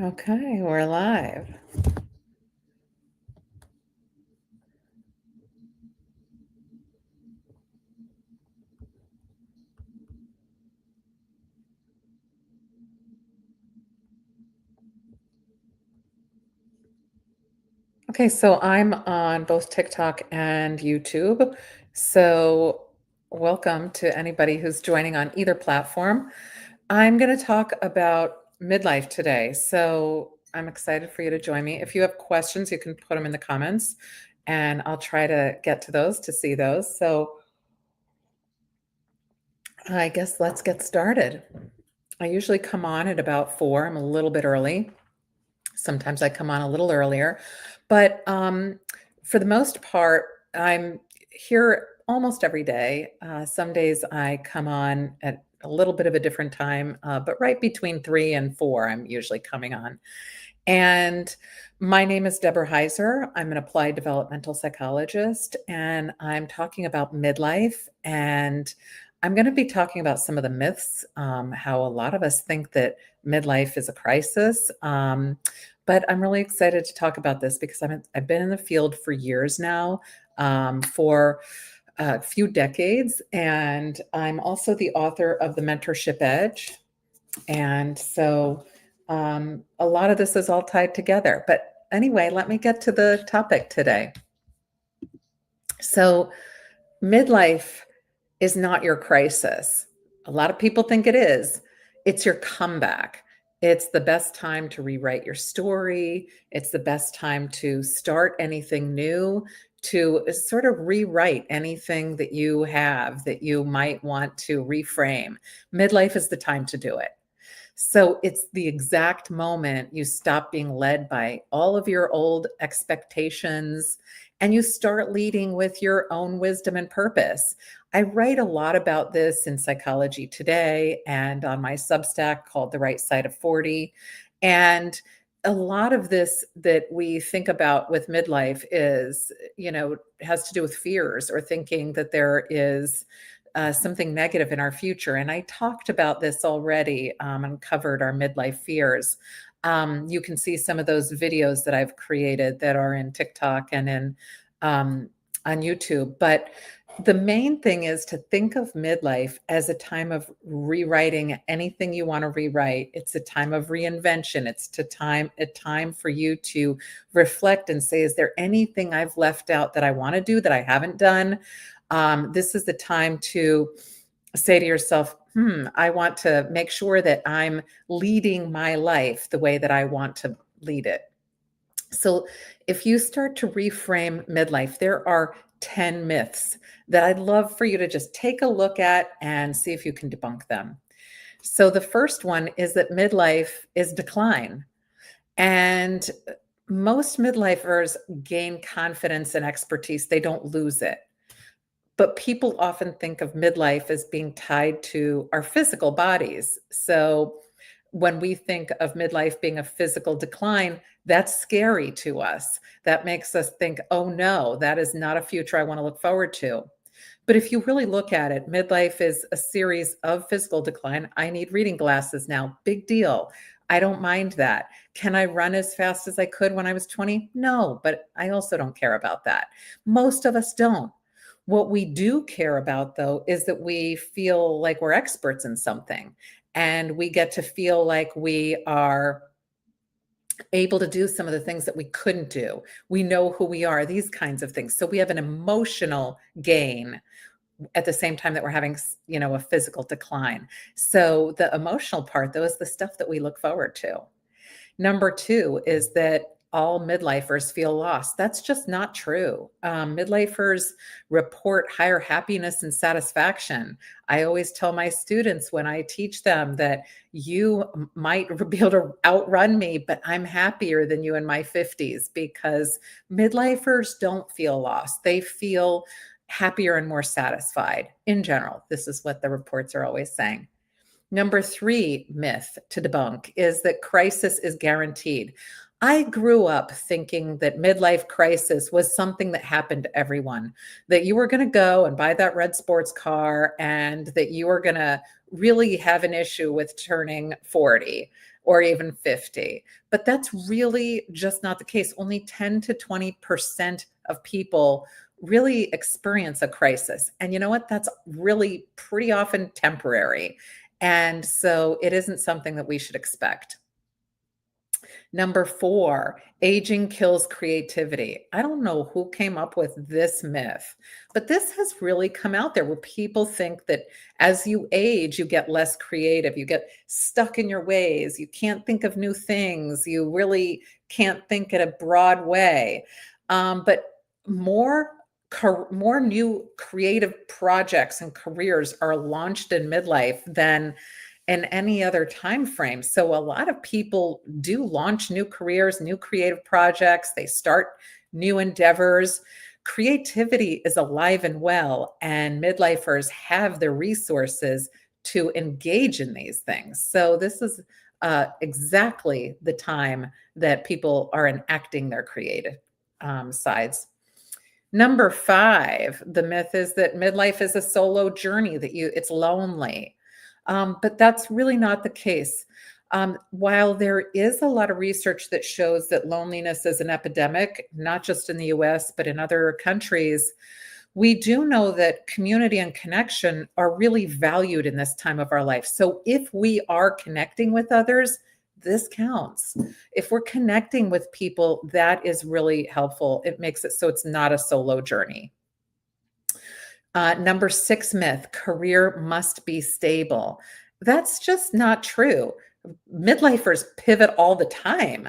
Okay, we're live. Okay, so I'm on both TikTok and YouTube. So, welcome to anybody who's joining on either platform. I'm going to talk about midlife today. So, I'm excited for you to join me. If you have questions, you can put them in the comments and I'll try to get to those to see those. So, I guess let's get started. I usually come on at about 4. I'm a little bit early. Sometimes I come on a little earlier, but for the most part, I'm here almost every day. Some days I come on at a little bit of a different time, but right between 3 and 4, I'm usually coming on. And my name is Deborah Heiser. I'm an applied developmental psychologist, and I'm talking about midlife. And I'm going to be talking about some of the myths, how a lot of us think that midlife is a crisis. But I'm really excited to talk about this because I've been in the field for years now, for a few decades, and I'm also the author of The Mentorship Edge. And so a lot of this is all tied together. But anyway, let me get to the topic today. So, midlife is not your crisis. A lot of people think it is. It's your comeback. It's the best time to rewrite your story. It's the best time to start anything new, to sort of rewrite anything that you have that you might want to reframe. Midlife is the time to do it. So it's the exact moment you stop being led by all of your old expectations and you start leading with your own wisdom and purpose. I write a lot about this in Psychology Today and on my Substack called The Right Side of 40. And a lot of this that we think about with midlife is, has to do with fears or thinking that there is something negative in our future. And I talked about this already and covered our midlife fears. You can see some of those videos that I've created that are in TikTok and in on YouTube. But the main thing is to think of midlife as a time of rewriting anything you want to rewrite. It's a time of reinvention. It's a time for you to reflect and say, is there anything I've left out that I want to do that I haven't done? This is the time to say to yourself, I want to make sure that I'm leading my life the way that I want to lead it. So, if you start to reframe midlife, there are 10 myths that I'd love for you to just take a look at and see if you can debunk them. So, the first one is that midlife is decline. And most midlifers gain confidence and expertise, they don't lose it. But people often think of midlife as being tied to our physical bodies. So when we think of midlife being a physical decline, that's scary to us. That makes us think, oh no, that is not a future I want to look forward to. But if you really look at it, midlife is a series of physical decline. I need reading glasses now. Big deal. I don't mind that. Can I run as fast as I could when I was 20? No, but I also don't care about that. Most of us don't. What we do care about, though, is that we feel like we're experts in something and we get to feel like we are able to do some of the things that we couldn't do. We know who we are, these kinds of things. So we have an emotional gain at the same time that we're having, a physical decline. So the emotional part, though, is the stuff that we look forward to. Number two is that all midlifers feel lost. That's just not true. Midlifers report higher happiness and satisfaction. I always tell my students when I teach them that you might be able to outrun me, but I'm happier than you in my 50s because midlifers don't feel lost. They feel happier and more satisfied in general. This is what the reports are always saying. Number three myth to debunk is that crisis is guaranteed. I grew up thinking that midlife crisis was something that happened to everyone, that you were going to go and buy that red sports car and that you were going to really have an issue with turning 40 or even 50. But that's really just not the case. Only 10 to 20% of people really experience a crisis. And you know what? That's really pretty often temporary. And so it isn't something that we should expect. Number 4, aging kills creativity. I don't know who came up with this myth, but this has really come out there where people think that as you age, you get less creative, you get stuck in your ways, you can't think of new things, you really can't think in a broad way. But more more new creative projects and careers are launched in midlife than in any other time frame. So a lot of people do launch new careers, new creative projects, they start new endeavors. Creativity is alive and well, and midlifers have the resources to engage in these things. So this is exactly the time that people are enacting their creative sides. Number 5, the myth is that midlife is a solo journey, that it's lonely. But that's really not the case. While there is a lot of research that shows that loneliness is an epidemic, not just in the US, but in other countries, we do know that community and connection are really valued in this time of our life. So if we are connecting with others, this counts. If we're connecting with people, that is really helpful. It makes it so it's not a solo journey. Number 6 myth, career must be stable. That's just not true. Midlifers pivot all the time.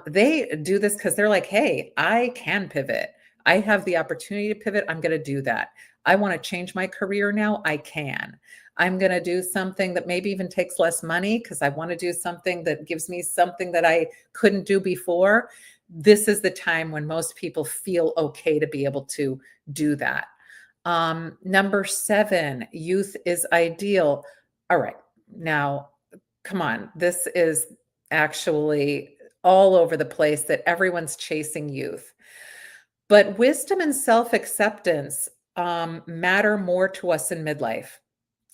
They do this because they're like, hey, I can pivot. I have the opportunity to pivot. I'm going to do that. I want to change my career now. I can. I'm going to do something that maybe even takes less money because I want to do something that gives me something that I couldn't do before. This is the time when most people feel okay to be able to do that. Number 7, youth is ideal. All right. Now, come on. This is actually all over the place that everyone's chasing youth. But wisdom and self-acceptance matter more to us in midlife.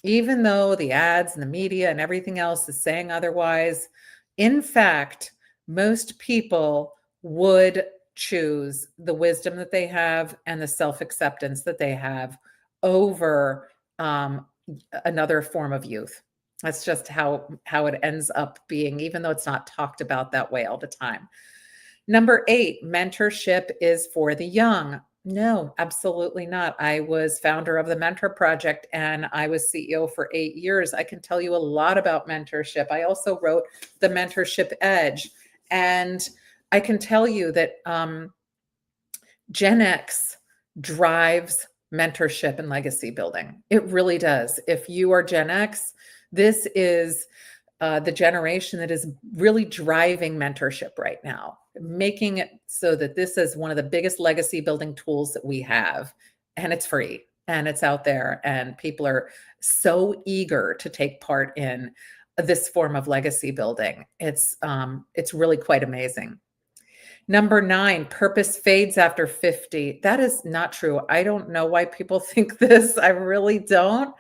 Even though the ads and the media and everything else is saying otherwise, in fact, most people would choose the wisdom that they have and the self-acceptance that they have over another form of youth. That's just how it ends up being, even though it's not talked about that way all the time. Number 8, mentorship is for the young. No, absolutely not. I was founder of the Mentor Project and I was CEO for 8 years. I can tell you a lot about mentorship. I also wrote the Mentorship Edge. And I can tell you that GenX drives mentorship and legacy building. It really does. If you are Gen X, this is the generation that is really driving mentorship right now, making it so that this is one of the biggest legacy building tools that we have. And it's free and it's out there. And people are so eager to take part in this form of legacy building. It's really quite amazing. Number 9, purpose fades after 50. That is not true. I don't know why people think this. I really don't.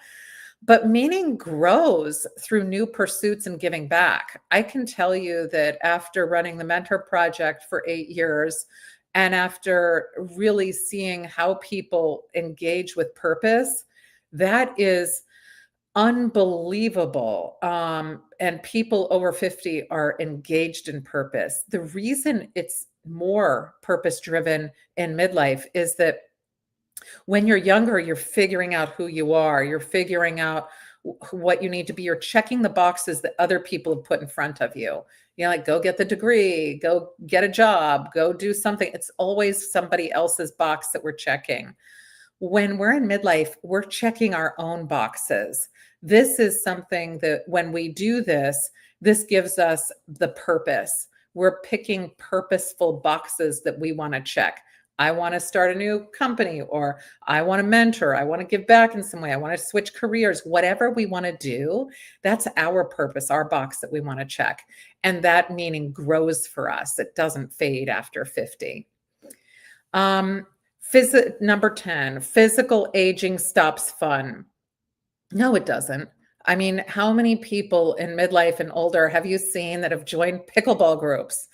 But meaning grows through new pursuits and giving back. I can tell you that after running the Mentor Project for 8 years and after really seeing how people engage with purpose, that is unbelievable. And people over 50 are engaged in purpose. The reason it's more purpose driven in midlife is that when you're younger, you're figuring out who you are. You're figuring out what you need to be. You're checking the boxes that other people have put in front of you. You know, like go get the degree, go get a job, go do something. It's always somebody else's box that we're checking. When we're in midlife, we're checking our own boxes. This is something that when we do this, this gives us the purpose. We're picking purposeful boxes that we want to check. I want to start a new company, or I want to mentor. I want to give back in some way. I want to switch careers, whatever we want to do. That's our purpose, our box that we want to check. And that meaning grows for us. It doesn't fade after 50. Number 10, physical aging stops fun. No, it doesn't. I mean, how many people in midlife and older have you seen that have joined pickleball groups?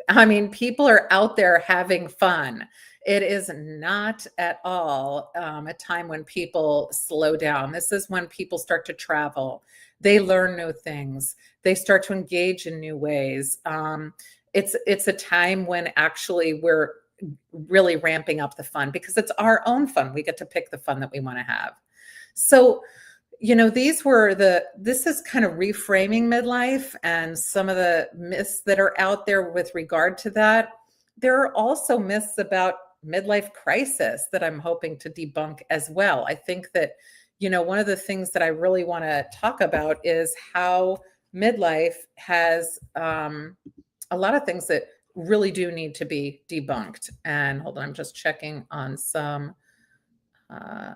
I mean, people are out there having fun. It is not at all a time when people slow down. This is when people start to travel. They learn new things. They start to engage in new ways. It's a time when actually we're really ramping up the fun because it's our own fun. We get to pick the fun that we want to have. So, this is kind of reframing midlife and some of the myths that are out there with regard to that. There are also myths about midlife crisis that I'm hoping to debunk as well. I think that, one of the things that I really want to talk about is how midlife has a lot of things that really do need to be debunked. And hold on, I'm just checking on some. Uh,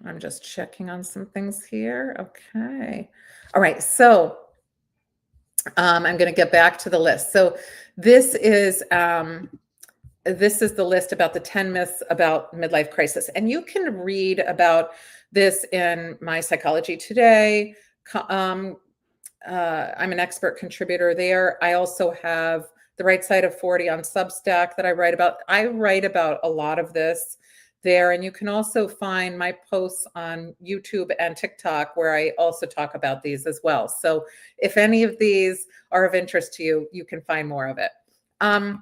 I'm just checking on some things here. Okay. All right. So I'm going to get back to the list. So this is the list about the 10 myths about midlife crisis, and you can read about this in my Psychology Today. I'm an expert contributor there. I also have the Right Side of 40 on Substack that I write about. I write about a lot of this there. And you can also find my posts on YouTube and TikTok where I also talk about these as well. So if any of these are of interest to you, you can find more of it. All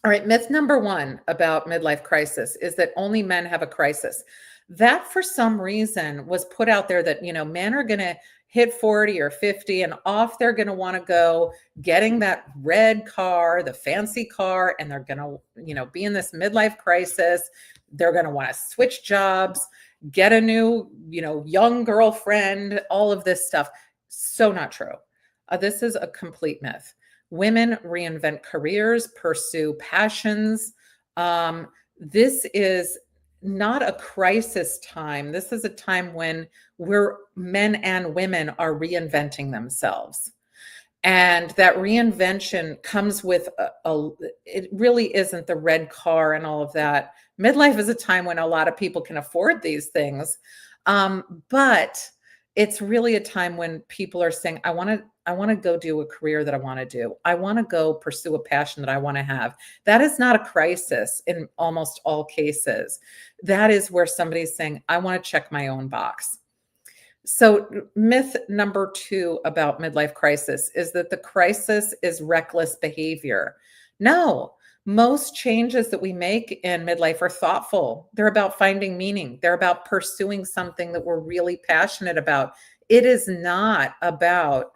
right, myth number one about midlife crisis is that only men have a crisis. That for some reason was put out there that, men are going to hit 40 or 50 and off they're going to want to go getting that red car, the fancy car, and they're going to, be in this midlife crisis. They're going to want to switch jobs, get a new, young girlfriend, all of this stuff. So not true. This is a complete myth. Women reinvent careers, pursue passions. This is not a crisis time. This is a time when men and women are reinventing themselves. And that reinvention comes with it really isn't the red car and all of that. Midlife is a time when a lot of people can afford these things. But it's really a time when people are saying, I want to go do a career that I want to do. I want to go pursue a passion that I want to have. That is not a crisis in almost all cases. That is where somebody's saying, I want to check my own box. So myth number two about midlife crisis is that the crisis is reckless behavior. No, most changes that we make in midlife are thoughtful. They're about finding meaning. They're about pursuing something that we're really passionate about. It is not about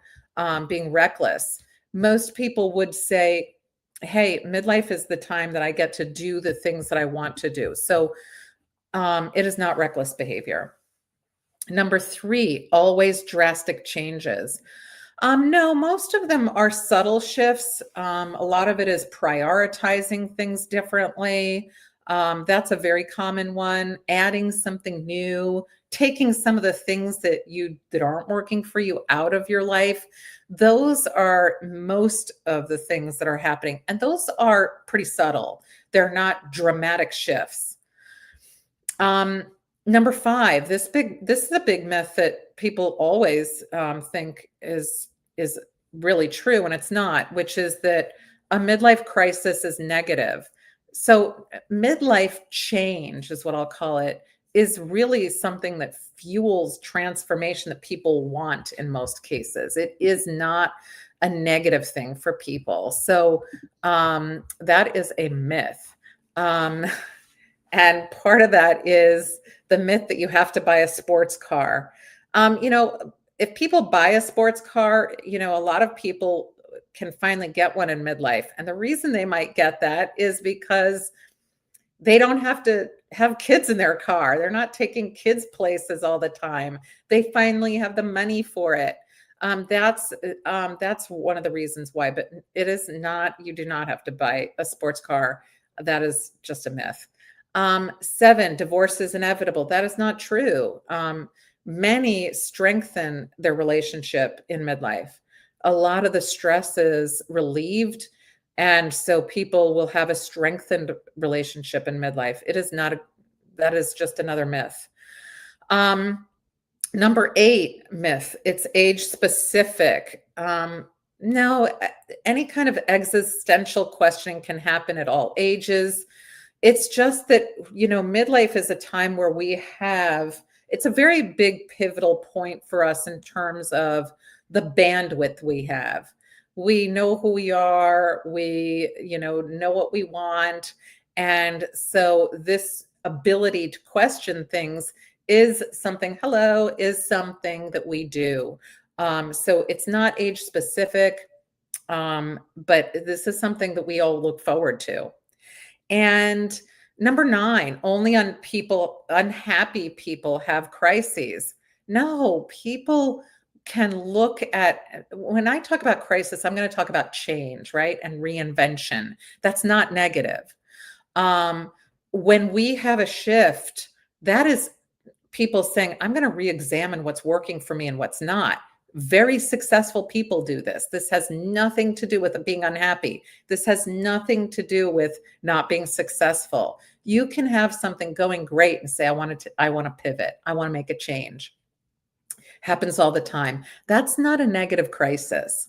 being reckless. Most people would say, hey, midlife is the time that I get to do the things that I want to do. So it is not reckless behavior. Number three, always drastic changes. No, most of them are subtle shifts. A lot of it is prioritizing things differently. That's a very common one. Adding something new, taking some of the things that aren't working for you out of your life. Those are most of the things that are happening. And those are pretty subtle. They're not dramatic shifts. Number five, this is a big myth that people always think is really true, and it's not, which is that a midlife crisis is negative. So midlife change is what I'll call it, is really something that fuels transformation that people want in most cases. It is not a negative thing for people. So that is a myth. And part of that is the myth that you have to buy a sports car. If people buy a sports car, a lot of people can finally get one in midlife. And the reason they might get that is because they don't have to have kids in their car. They're not taking kids places all the time. They finally have the money for it. That's one of the reasons why, but it is not, you do not have to buy a sports car. That is just a myth. 7, divorce is inevitable. That is not true. Many strengthen their relationship in midlife. A lot of the stress is relieved, and so people will have a strengthened relationship in midlife. It is not that is just another myth. Um, Number 8 myth, it's age specific. No, any kind of existential questioning can happen at all ages. It's just that, midlife is a time where it's a very big pivotal point for us in terms of the bandwidth we have. We know who we are, we, know what we want. And so this ability to question things is something that we do. So it's not age specific, but this is something that we all look forward to. And number 9, only unhappy people have crises. No, people can look at, when I talk about crisis, I'm going to talk about change, right? And reinvention. That's not negative. When we have a shift, that is people saying, I'm going to re-examine what's working for me and what's not. Very successful people do this. This has nothing to do with being unhappy. This has nothing to do with not being successful. You can have something going great and say, I want to pivot. I want to make a change. Happens all the time. That's not a negative crisis.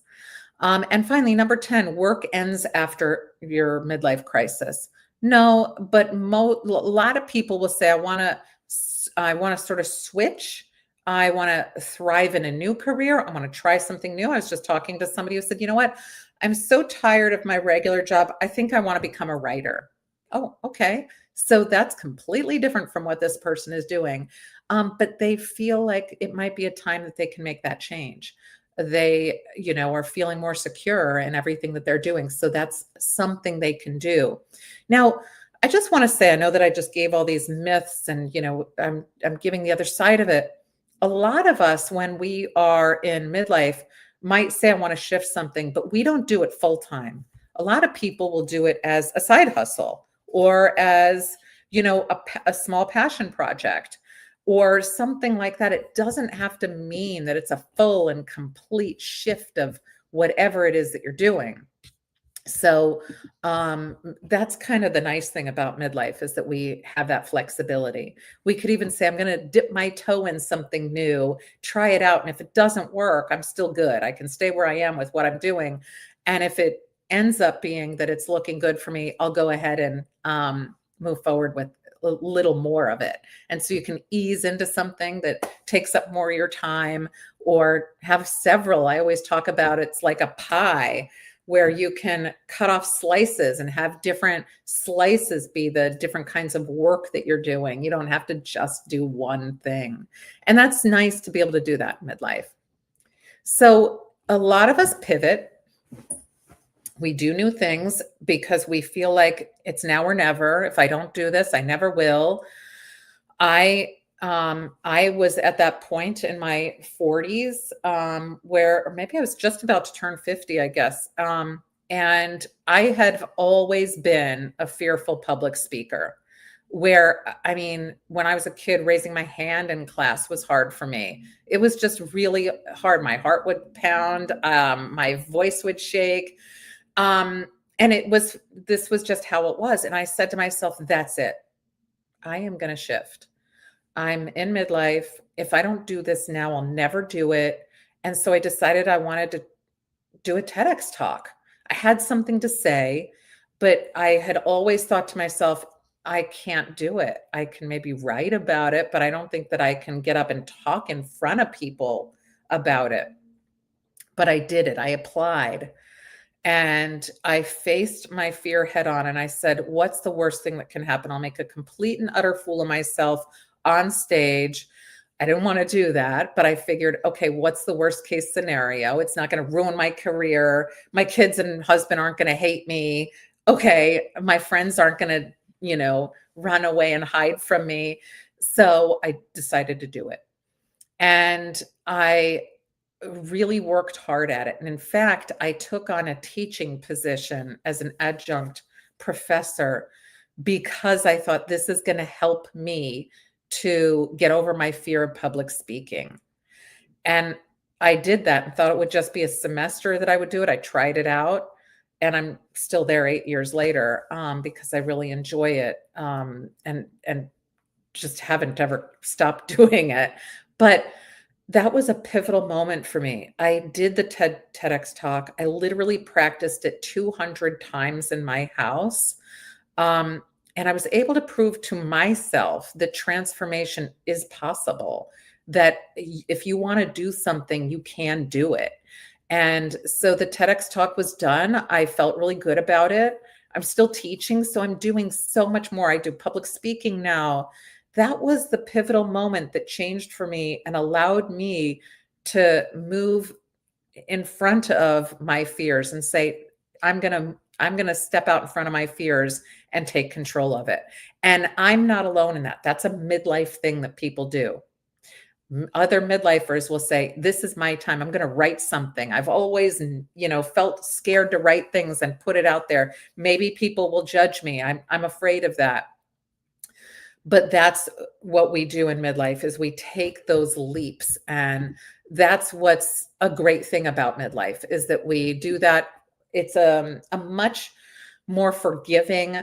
And finally, number 10, work ends after your midlife crisis. No, but a lot of people will say, I want to sort of switch. I want to thrive in a new career. I want to try something new. I was just talking to somebody who said, you know what? I'm so tired of my regular job. I think I want to become a writer. Oh, okay. So that's completely different from what this person is doing. But they feel like it might be a time that they can make that change. They, are feeling more secure in everything that they're doing. So that's something they can do. Now, I just want to say, I know that I just gave all these myths and, I'm giving the other side of it. A lot of us, when we are in midlife, might say, I want to shift something, but we don't do it full time. A lot of people will do it as a side hustle or as, a small passion project or something like that. It doesn't have to mean that it's a full and complete shift of whatever it is that you're doing. So that's kind of the nice thing about midlife is that we have that flexibility. We could even say, I'm going to dip my toe in something new, try it out. And if it doesn't work, I'm still good. I can stay where I am with what I'm doing. And if it ends up being that it's looking good for me, I'll go ahead and move forward with a little more of it. And so you can ease into something that takes up more of your time or have several. I always talk about it's like a pie where you can cut off slices and have different slices be the different kinds of work that you're doing. You don't have to just do one thing. And that's nice to be able to do that in midlife. So a lot of us pivot. We do new things because we feel like it's now or never. If I don't do this, I never will. I was at that point in my 40s where, or maybe I was just about to turn 50, I guess. And I had always been a fearful public speaker where, I mean, when I was a kid, raising my hand in class was hard for me. It was just really hard. My heart would pound, my voice would shake. And this was just how it was. And I said to myself, that's it. I am going to shift. I'm in midlife. If I don't do this now, I'll never do it. And so I decided I wanted to do a TEDx talk. I had something to say, but I had always thought to myself, I can't do it. I can maybe write about it, but I don't think that I can get up and talk in front of people about it. But I did it. I applied. And I faced my fear head on and I said, what's the worst thing that can happen? I'll make a complete and utter fool of myself on stage. I didn't want to do that, but I figured, okay, what's the worst case scenario? It's not going to ruin my career. My kids and husband aren't going to hate me. Okay, my friends aren't going to, run away and hide from me. So I decided to do it. And I really worked hard at it. And in fact, I took on a teaching position as an adjunct professor because I thought this is going to help me to get over my fear of public speaking. And I did that and thought it would just be a semester that I would do it. I tried it out and I'm still there 8 years later because I really enjoy it. And just haven't ever stopped doing it. But that was a pivotal moment for me. I did the TEDx talk. I literally practiced it 200 times in my house. Um, and I was able to prove to myself that transformation is possible, that if you want to do something, you can do it. And so the TEDx talk was done. I felt really good about it. I'm still teaching, so I'm doing so much more. I do public speaking now. That was the pivotal moment that changed for me and allowed me to move in front of my fears and say, I'm going to step out in front of my fears and take control of it. And I'm not alone in that. That's a midlife thing that people do. Other midlifers will say, this is my time. I'm going to write something. I've always, felt scared to write things and put it out there. Maybe people will judge me. I'm afraid of that. But that's what we do in midlife, is we take those leaps. And that's what's a great thing about midlife, is that we do that. It's a much more forgiving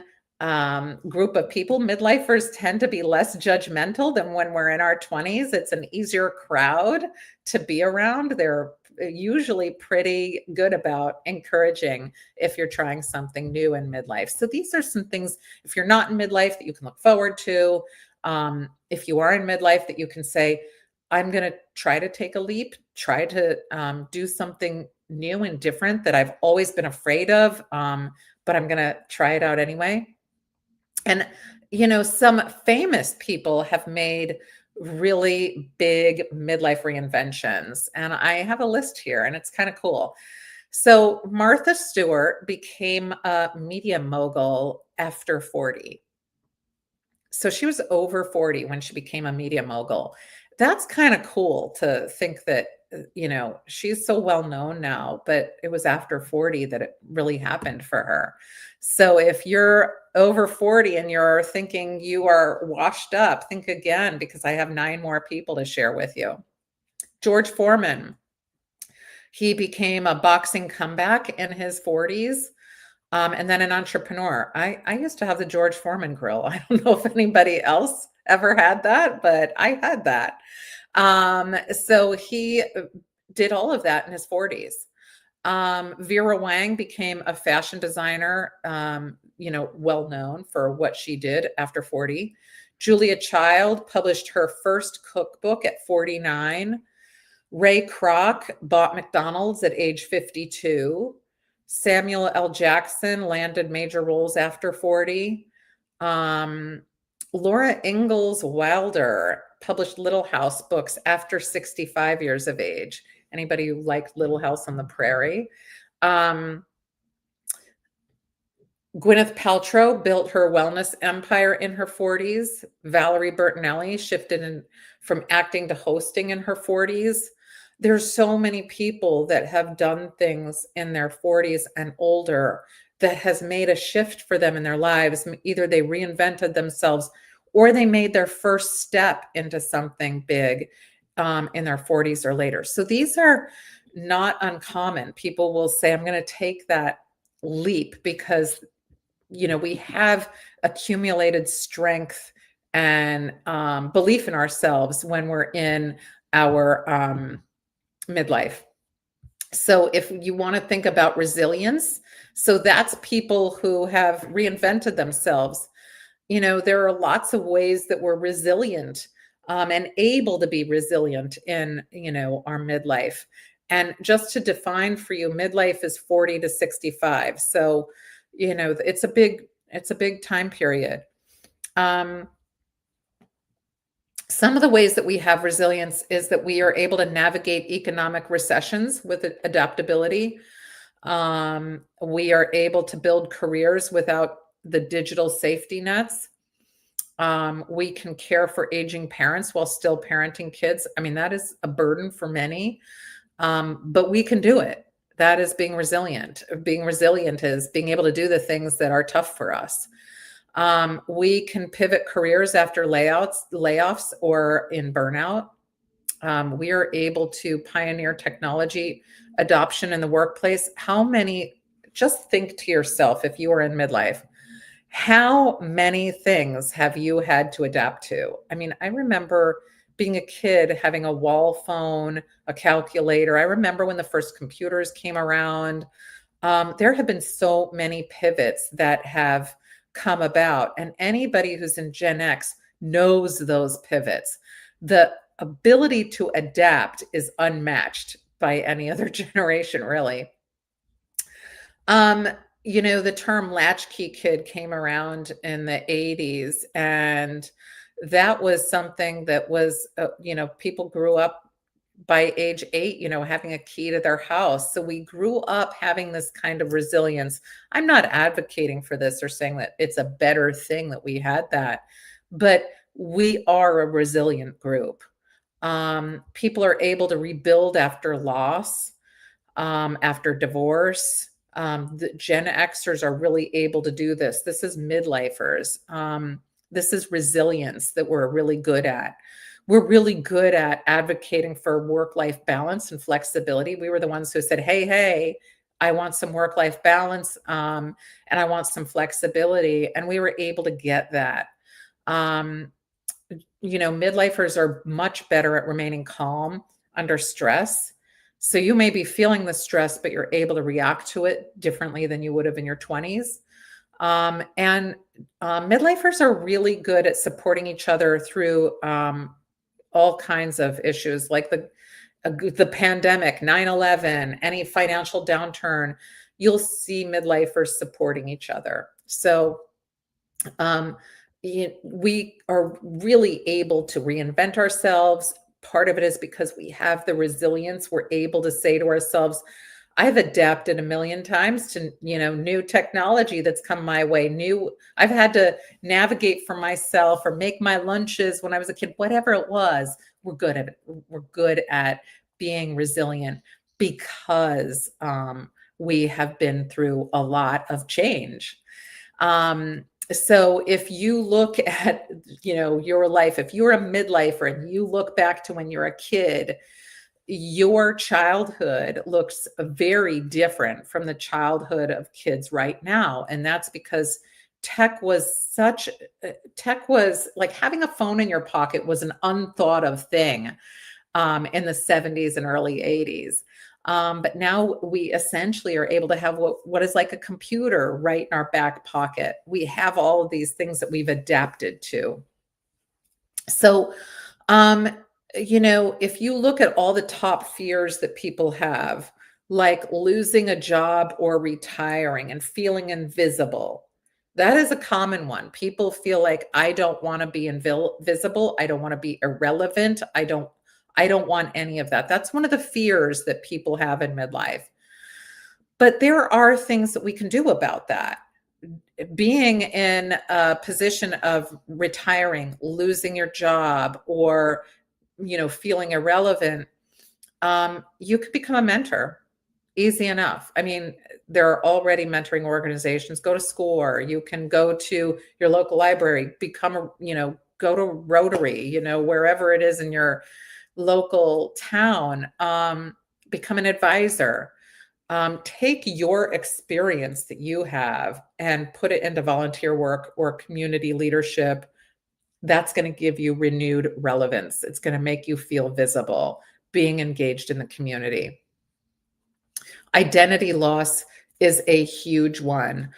group of people. Midlifers tend to be less judgmental than when we're in our 20s. It's an easier crowd to be around. They're usually pretty good about encouraging if you're trying something new in midlife. So these are some things, if you're not in midlife, that you can look forward to. If you are in midlife, that you can say, I'm going to try to take a leap, try to do something new and different that I've always been afraid of, but I'm going to try it out anyway. And, some famous people have made really big midlife reinventions. And I have a list here, and it's kind of cool. So Martha Stewart became a media mogul after 40. So she was over 40 when she became a media mogul. That's kind of cool to think that, she's so well known now, but it was after 40 that it really happened for her. So if you're over 40 and you're thinking you are washed up, think again, because I have 9 more people to share with you. George Foreman, he became a boxing comeback in his 40s. And then an entrepreneur. I used to have the George Foreman grill. I don't know if anybody else ever had that, but I had that. So he did all of that in his 40s. Vera Wang became a fashion designer, well known for what she did after 40. Julia Child published her first cookbook at 49. Ray Kroc bought McDonald's at age 52. Samuel L. Jackson landed major roles after 40. Laura Ingalls Wilder published Little House books after 65 years of age. Anybody who liked Little House on the Prairie? Gwyneth Paltrow built her wellness empire in her 40s. Valerie Bertinelli shifted from acting to hosting in her 40s. There's so many people that have done things in their 40s and older that has made a shift for them in their lives. Either they reinvented themselves or they made their first step into something big in their 40s or later. So these are not uncommon. People will say, I'm going to take that leap because, we have accumulated strength and belief in ourselves when we're in our midlife. So if you want to think about resilience, so that's people who have reinvented themselves. There are lots of ways that we're resilient and able to be resilient in, our midlife. And just to define for you, midlife is 40 to 65. So, it's a big time period. Some of the ways that we have resilience is that we are able to navigate economic recessions with adaptability. We are able to build careers without the digital safety nets. We can care for aging parents while still parenting kids. I mean, that is a burden for many, but we can do it. That is being resilient. Being resilient is being able to do the things that are tough for us. We can pivot careers after layoffs or in burnout. We are able to pioneer technology adoption in the workplace. Just think to yourself, if you are in midlife, How many things have you had to adapt to? I mean, I remember being a kid having a wall phone, a calculator. I remember when the first computers came around. There have been so many pivots that have come about, and anybody who's in Gen X knows those pivots. The ability to adapt is unmatched by any other generation, really. Um, the term latchkey kid came around in the 80s, and that was something that was, people grew up by age 8, having a key to their house. So we grew up having this kind of resilience. I'm not advocating for this or saying that it's a better thing that we had that, but we are a resilient group. People are able to rebuild after loss, after divorce. The Gen Xers are really able to do this. This is midlifers. This is resilience that we're really good at. We're really good at advocating for work-life balance and flexibility. We were the ones who said, hey, I want some work-life balance, and I want some flexibility. And we were able to get that. Um, midlifers are much better at remaining calm under stress. So you may be feeling the stress, but you're able to react to it differently than you would have in your 20s. And midlifers are really good at supporting each other through all kinds of issues like the pandemic, 9/11, any financial downturn. You'll see midlifers supporting each other. So um, we are really able to reinvent ourselves. Part of it is because we have the resilience. We're able to say to ourselves, I've adapted a million times to, new technology that's come my way. I've had to navigate for myself or make my lunches when I was a kid, whatever it was. We're good at it. We're good at being resilient because we have been through a lot of change. So if you look at, your life, if you're a midlifer and you look back to when you're a kid, your childhood looks very different from the childhood of kids right now. And that's because tech was like having a phone in your pocket was an unthought of thing in the 70s and early 80s. But now we essentially are able to have what is like a computer right in our back pocket. We have all of these things that we've adapted to. So, if you look at all the top fears that people have, like losing a job or retiring and feeling invisible, that is a common one. People feel like I don't want to be invisible. I don't want to be irrelevant. I don't want any of that. That's one of the fears that people have in midlife. But there are things that we can do about that. Being in a position of retiring, losing your job, or feeling irrelevant, you could become a mentor. Easy enough. I mean, there are already mentoring organizations. Go to SCORE. You can go to your local library, go to Rotary, wherever it is in your local town, become an advisor. Take your experience that you have and put it into volunteer work or community leadership. That's going to give you renewed relevance. It's going to make you feel visible, being engaged in the community. Identity loss is a huge one.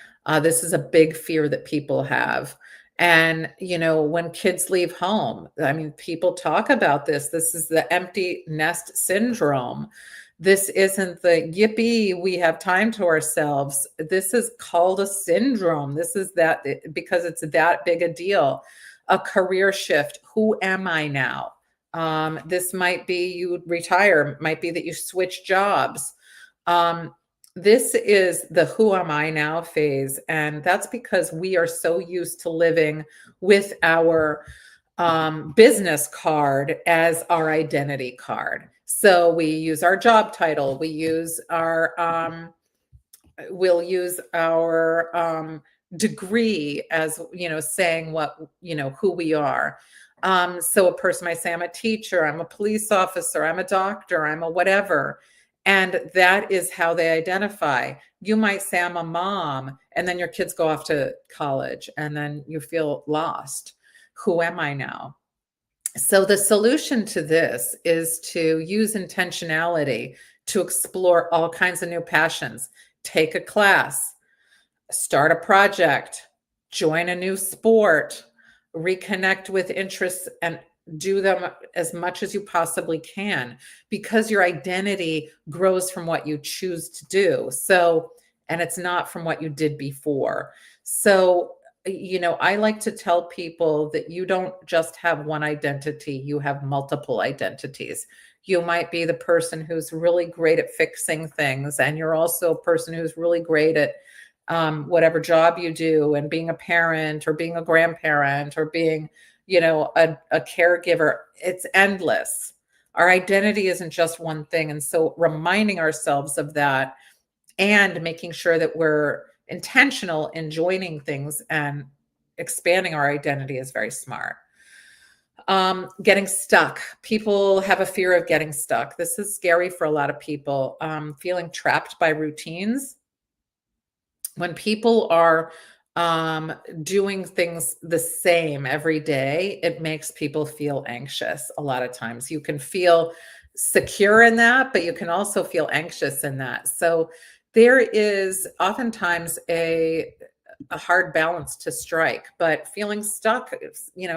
This is a big fear that people have. And, when kids leave home, I mean, people talk about this. This is the empty nest syndrome. This isn't the yippee, we have time to ourselves. This is called a syndrome. This is that because it's that big a deal. A career shift. Who am I now? This might be you retire, might be that you switch jobs. This is the who am I now phase. And that's because we are so used to living with our business card as our identity card. So we use our job title, we'll use our degree as, saying what, who we are. So a person might say, I'm a teacher, I'm a police officer, I'm a doctor, I'm a whatever. And that is how they identify. You might say, I'm a mom, and then your kids go off to college, and then you feel lost. Who am I now? So the solution to this is to use intentionality to explore all kinds of new passions. Take a class, start a project, join a new sport, reconnect with interests, and do them as much as you possibly can, because your identity grows from what you choose to do. So, and it's not from what you did before. So, I like to tell people that you don't just have one identity, you have multiple identities. You might be the person who's really great at fixing things, and you're also a person who's really great at whatever job you do, and being a parent or being a grandparent or being, a caregiver. It's endless. Our identity isn't just one thing. And so reminding ourselves of that and making sure that we're intentional in joining things and expanding our identity is very smart. Getting stuck. People have a fear of getting stuck. This is scary for a lot of people. Feeling trapped by routines. When people are doing things the same every day, it makes people feel anxious. A lot of times you can feel secure in that, but you can also feel anxious in that. So there is oftentimes a hard balance to strike, but feeling stuck,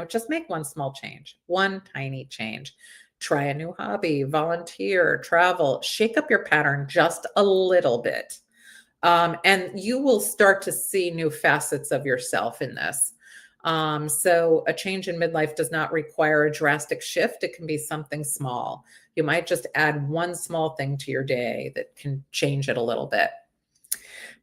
just make one small change, one tiny change. Try a new hobby, volunteer, travel, shake up your pattern just a little bit. And you will start to see new facets of yourself in this. So a change in midlife does not require a drastic shift. It can be something small. You might just add one small thing to your day that can change it a little bit.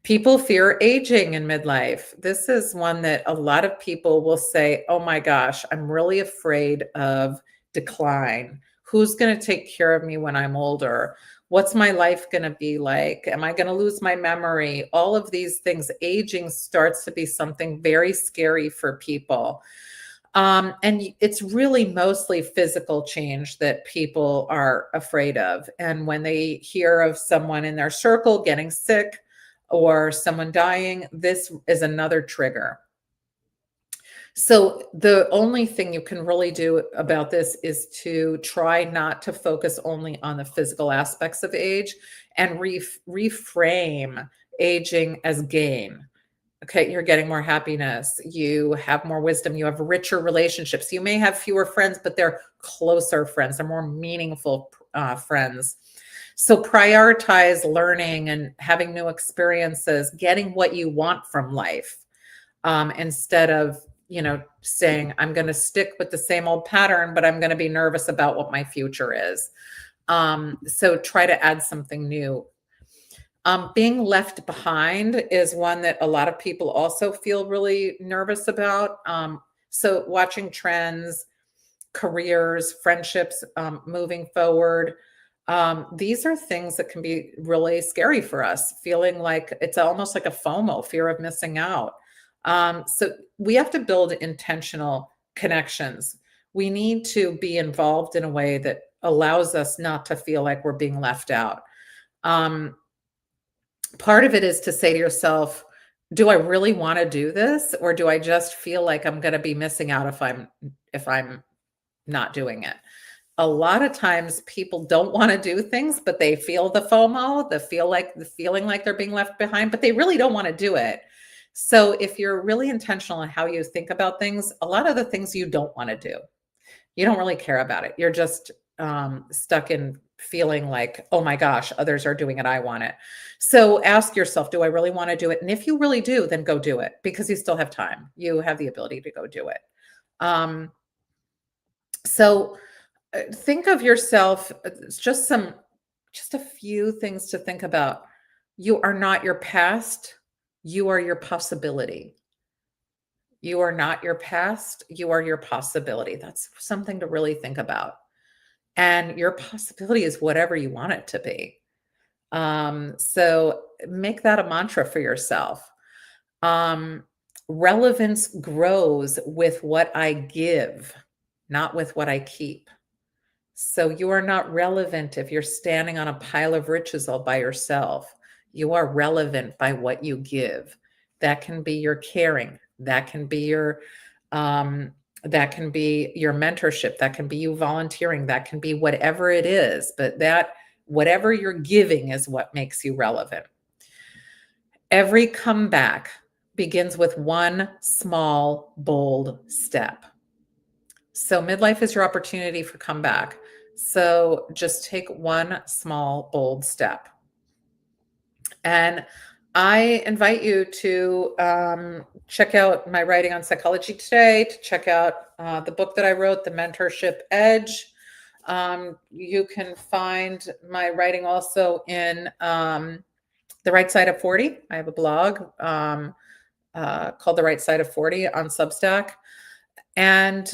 People fear aging in midlife. This is one that a lot of people will say, oh my gosh, I'm really afraid of decline. Who's going to take care of me when I'm older? What's my life going to be like? Am I going to lose my memory? All of these things, aging starts to be something very scary for people. And it's really mostly physical change that people are afraid of. And when they hear of someone in their circle getting sick or someone dying, this is another trigger. So the only thing you can really do about this is to try not to focus only on the physical aspects of age and reframe aging as gain. Okay, you're getting more happiness, you have more wisdom, you have richer relationships. You may have fewer friends, but they're closer friends, they're more meaningful friends. So prioritize learning and having new experiences, getting what you want from life, instead of saying, I'm going to stick with the same old pattern, but I'm going to be nervous about what my future is. So try to add something new. Being left behind is one that a lot of people also feel really nervous about. So watching trends, careers, friendships, moving forward. These are things that can be really scary for us, feeling like it's almost like a FOMO, fear of missing out. So we have to build intentional connections. We need to be involved in a way that allows us not to feel like we're being left out. Part of it is to say to yourself, do I really want to do this? Or do I just feel like I'm going to be missing out if I'm not doing it? A lot of times people don't want to do things, but they feel the FOMO, the feeling like they're being left behind, but they really don't want to do it. So if you're really intentional in how you think about things, a lot of the things you don't want to do, you don't really care about it. You're just stuck in feeling like, oh my gosh, others are doing it, I want it. So ask yourself, do I really want to do it? And if you really do, then go do it, because you still have time. You have the ability to go do it. So think of yourself, just a few things to think about. You are not your past. You are your possibility. You are not your past. You are your possibility. That's something to really think about. And your possibility is whatever you want it to be. So make that a mantra for yourself. Relevance grows with what I give, not with what I keep. So you are not relevant if you're standing on a pile of riches all by yourself. You are relevant by what you give. That can be your caring. That can be um, your mentorship. That can be you volunteering. That can be whatever it is. But that whatever you're giving is what makes you relevant. Every comeback begins with one small, bold step. So midlife is your opportunity for comeback. So just take one small, bold step. And I invite you to check out my writing on psychology today, to check out the book that I wrote, The Mentorship Edge. You can find my writing also in The Right Side of 40. I have a blog called The Right Side of 40 on Substack. And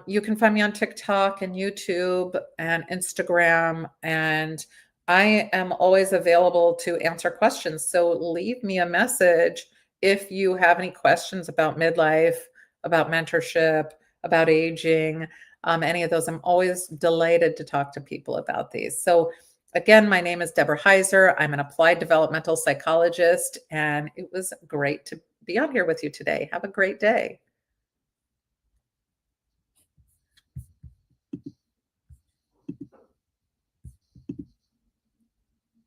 you can find me on TikTok and YouTube and Instagram. And I am always available to answer questions. So leave me a message if you have any questions about midlife, about mentorship, about aging, any of those. I'm always delighted to talk to people about these. So again, my name is Deborah Heiser. I'm an applied developmental psychologist, and it was great to be on here with you today. Have a great day.